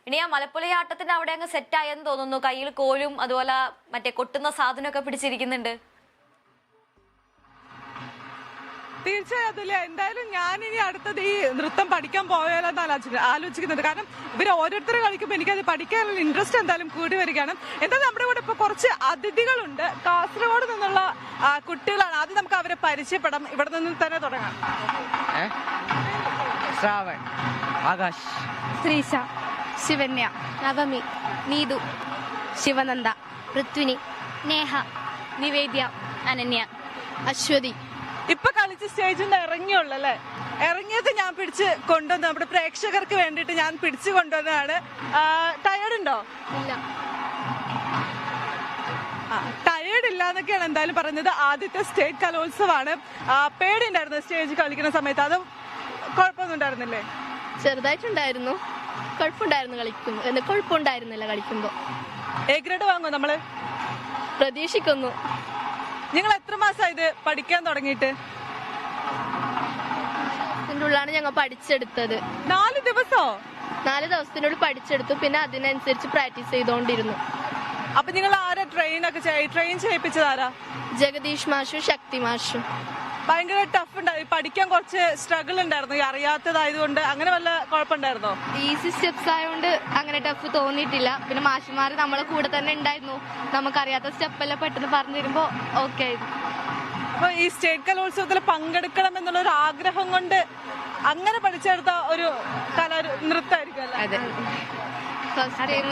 ഇനി ആ മലപ്പുലയാട്ടത്തിന്റെ അവിടെ അങ്ങ് സെറ്റായെന്ന് തോന്നുന്നു. കയ്യിൽ കോലും അതുപോലെ മറ്റേ കൊട്ടുന്ന സാധനമൊക്കെ പിടിച്ചിരിക്കുന്നുണ്ട്. തീർച്ചയായും എന്തായാലും ഞാനിനി അടുത്തത് ഈ നൃത്തം പഠിക്കാൻ പോയാലെന്നാണ് ആലോചിക്കുന്നത്. കാരണം ഇവർ ഓരോരുത്തർ കളിക്കുമ്പോൾ എനിക്കത് പഠിക്കാനുള്ള ഇൻട്രസ്റ്റ് എന്തായാലും കൂടി വരികയാണ്. എന്തായാലും നമ്മുടെ കൂടെ ഇപ്പൊ കുറച്ച് അതിഥികളുണ്ട്. കാസർഗോഡ് നിന്നുള്ള കുട്ടികളാണ്. ആദ്യം നമുക്ക് അവരെ പരിചയപ്പെടാം. ഇവിടെ നിന്ന് തന്നെ തുടങ്ങാം. ശ്രാവൺ, ആകാശ്, ശ്രീശ, ശിവന്യ, നവമി, നീതു, ശിവനന്ദ, പൃഥ്വിനി, നേഹ, നിവേദ്യ, അനന്യ, അശ്വതി. ഇപ്പൊ കളിച്ച് സ്റ്റേജിൽ നിന്ന് ഇറങ്ങിയുള്ളല്ലേ? ഇറങ്ങിയത് ഞാൻ പിടിച്ച് കൊണ്ടുവന്ന് നമ്മുടെ പ്രേക്ഷകർക്ക് വേണ്ടിയിട്ട് ഞാൻ പിടിച്ചു കൊണ്ടുവന്നതാണ്. ടയേർഡ് ഉണ്ടോ? ഇല്ല. ടയേർഡ് ഇല്ല എന്നൊക്കെയാണ് എന്തായാലും പറയുന്നത്. ആദ്യത്തെ സ്റ്റേറ്റ് കലോത്സവമാണ്. പേടി ഉണ്ടായിരുന്നു സ്റ്റേജ് കളിക്കുന്ന സമയത്ത്? അത് കുഴപ്പമൊന്നും ഉണ്ടായിരുന്നില്ലേ? ചെറുതായിട്ടുണ്ടായിരുന്നു. കുഴപ്പമുണ്ടായിരുന്നില്ല കളിക്കുമ്പോ. എ ഗ്രേഡ് വാങ്ങോ നമ്മള്? പ്രതീക്ഷിക്കുന്നു. നിങ്ങൾ എത്ര മാസമായി ഇത് പഠിക്കാൻ തുടങ്ങിയിട്ട്? ഉള്ളിലാണ് ഞങ്ങൾ പഠിച്ചെടുത്തത്. 4 ദിവസോ? 4 ദിവസത്തിനുള്ളിൽ പഠിച്ചെടുത്തു. പിന്നെ അതിനനുസരിച്ച് പ്രാക്ടീസ് ചെയ്തോണ്ടിരുന്നു. അപ്പൊ നിങ്ങൾ ആരാ ട്രെയിൻ ചെയ്യിപ്പിച്ചതാരാ? ജഗദീഷ് മാഷും ശക്തി മാഷും. ഭയങ്കര ടഫ് ഉണ്ടായി. പഠിക്കാൻ കുറച്ച് സ്ട്രഗിൾ ഉണ്ടായിരുന്നു, അറിയാത്തതായതുകൊണ്ട്. അങ്ങനെ വല്ല കുഴപ്പമുണ്ടായിരുന്നോ? ഈസി സ്റ്റെപ്സ് ആയതുകൊണ്ട് അങ്ങനെ ടഫ് തോന്നിയിട്ടില്ല. പിന്നെ മാഷുമാർ നമ്മളെ കൂടെ തന്നെ ഉണ്ടായിരുന്നു. നമുക്കറിയാത്ത സ്റ്റെപ്പെല്ലാം പെട്ടെന്ന് പറഞ്ഞു തരുമ്പോ ഓക്കെ ആയിരുന്നു. അപ്പൊ ഈ സ്റ്റേറ്റ് കലോത്സവത്തിൽ പങ്കെടുക്കണം എന്നുള്ള ഒരു ആഗ്രഹം കൊണ്ട് അങ്ങനെ പഠിച്ചെടുത്ത ഒരു നൃത്തമായിരിക്കും അല്ലേ? അതെ. ഫസ്റ്റ് ടൈം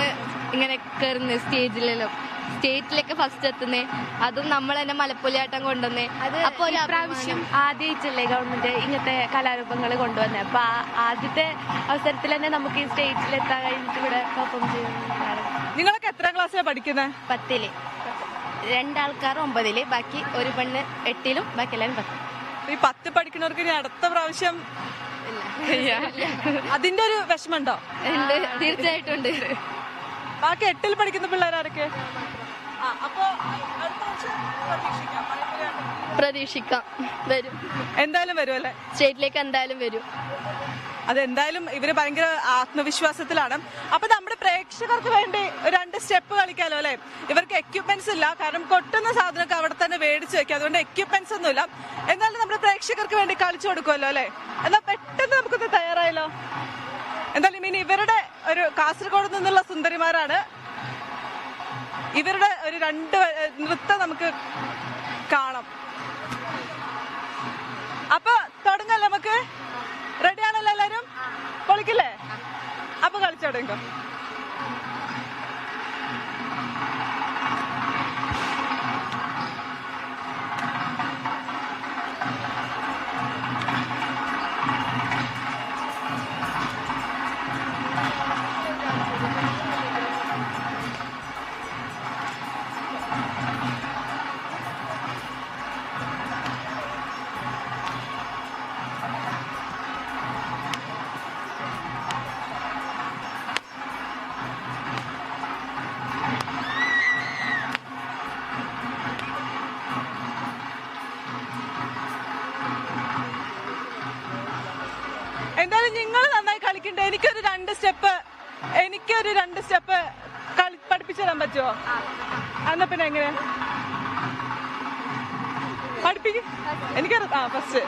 ഇങ്ങനെ കയറുന്നേ സ്റ്റേജിലെല്ലാം. സ്റ്റേറ്റിലൊക്കെ ഫസ്റ്റ് എത്തുന്നേ. അതും നമ്മൾ തന്നെ മലപ്പുലയാട്ടം കൊണ്ടുവന്നേ. അപ്പൊ ഒരു പ്രാവശ്യം ആദ്യമായിട്ടല്ലേ ഗവൺമെന്റ് ഇങ്ങനത്തെ കലാരൂപങ്ങൾ കൊണ്ടുവന്നത്. അപ്പൊ ആദ്യത്തെ അവസരത്തിൽ തന്നെ നമുക്ക് ഈ സ്റ്റേജിൽ എത്താൻ കഴിഞ്ഞിട്ട് ഇവിടെ പെർഫോം ചെയ്യുന്നതാണ്. നിങ്ങളൊക്കെ എത്രാം ക്ലാസ്സിലാണ് പഠിക്കുന്നത്? 10ല്. 2 ആൾക്കാർ 9ല്, ബാക്കി ഒരു പെണ്ണ് 8ലും, ബാക്കി എല്ലാവരും 10. ഈ 10 പഠിക്കുന്നവർക്ക് ഇനി അടുത്ത പ്രാവശ്യം അതിന്റെ ഒരു വിഷമമുണ്ടോ? ഉണ്ട്, തീർച്ചയായിട്ടും ഉണ്ട്. ബാക്കി 8ൽ പഠിക്കുന്ന പിള്ളേരൊക്കെ അപ്പൊ പ്രതീക്ഷിക്കാം. വരും, എന്തായാലും വരും അല്ലേ? സ്റ്റേറ്റിലേക്ക് എന്തായാലും വരും. അതെന്തായാലും ഇവര് ഭയങ്കര ആത്മവിശ്വാസത്തിലാണ്. അപ്പൊ നമ്മുടെ പ്രേക്ഷകർക്ക് വേണ്ടി 2 സ്റ്റെപ്പ് കളിക്കാലോ അല്ലെ? ഇവർക്ക് എക്യുപ്മെന്റ്സ് ഇല്ല, കാരണം കൊട്ടുന്ന സാധനമൊക്കെ അവിടെ തന്നെ മേടിച്ചു വെക്കുക. അതുകൊണ്ട് എക്യുപ്മെന്റ്സ് ഒന്നും ഇല്ല. എന്നാലും നമ്മുടെ പ്രേക്ഷകർക്ക് വേണ്ടി കളിച്ചു കൊടുക്കുമല്ലോ അല്ലെ? എന്നാ പെട്ടെന്ന് നമുക്കൊന്ന് തയ്യാറായല്ലോ. എന്തായാലും ഇനി ഇവരുടെ ഒരു കാസർഗോഡ് നിന്നുള്ള സുന്ദരിമാരാണ്. ഇവരുടെ ഒരു 2 നൃത്തം നമുക്ക് കാണാം. അപ്പൊ തുടങ്ങല്ലേ? നമുക്ക് റെഡി ആണല്ലോ എല്ലാരും? പൊളിക്കില്ലേ? അപ്പൊ കളിച്ചു തുടങ്ങോ. എന്തായാലും നിങ്ങൾ നന്നായി കളിക്കണ്ടേ? എനിക്കൊരു 2 സ്റ്റെപ്പ് പഠിപ്പിച്ചു തരാൻ പറ്റുമോ? എന്നാ പിന്നെ എങ്ങനെ പഠിപ്പിക്കും? എനിക്കറിയാം. ഫസ്റ്റ്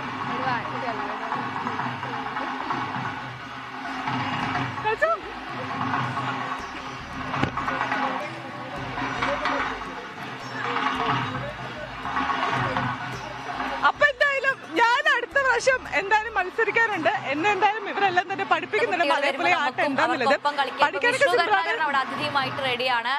കളിച്ചോ. അപ്പൊ എന്തായാലും ഞാൻ അടുത്ത പ്രാവശ്യം എന്തായാലും മത്സരിക്കാറുണ്ട്. എന്തായാലും ഇവരെല്ലാം തന്നെ പഠിപ്പിക്കുന്നുണ്ട് മലയാളത്തിലെ ആട്ടം എന്താന്നുള്ളത്. അതിഥിയുമായിട്ട് റെഡിയാണ്.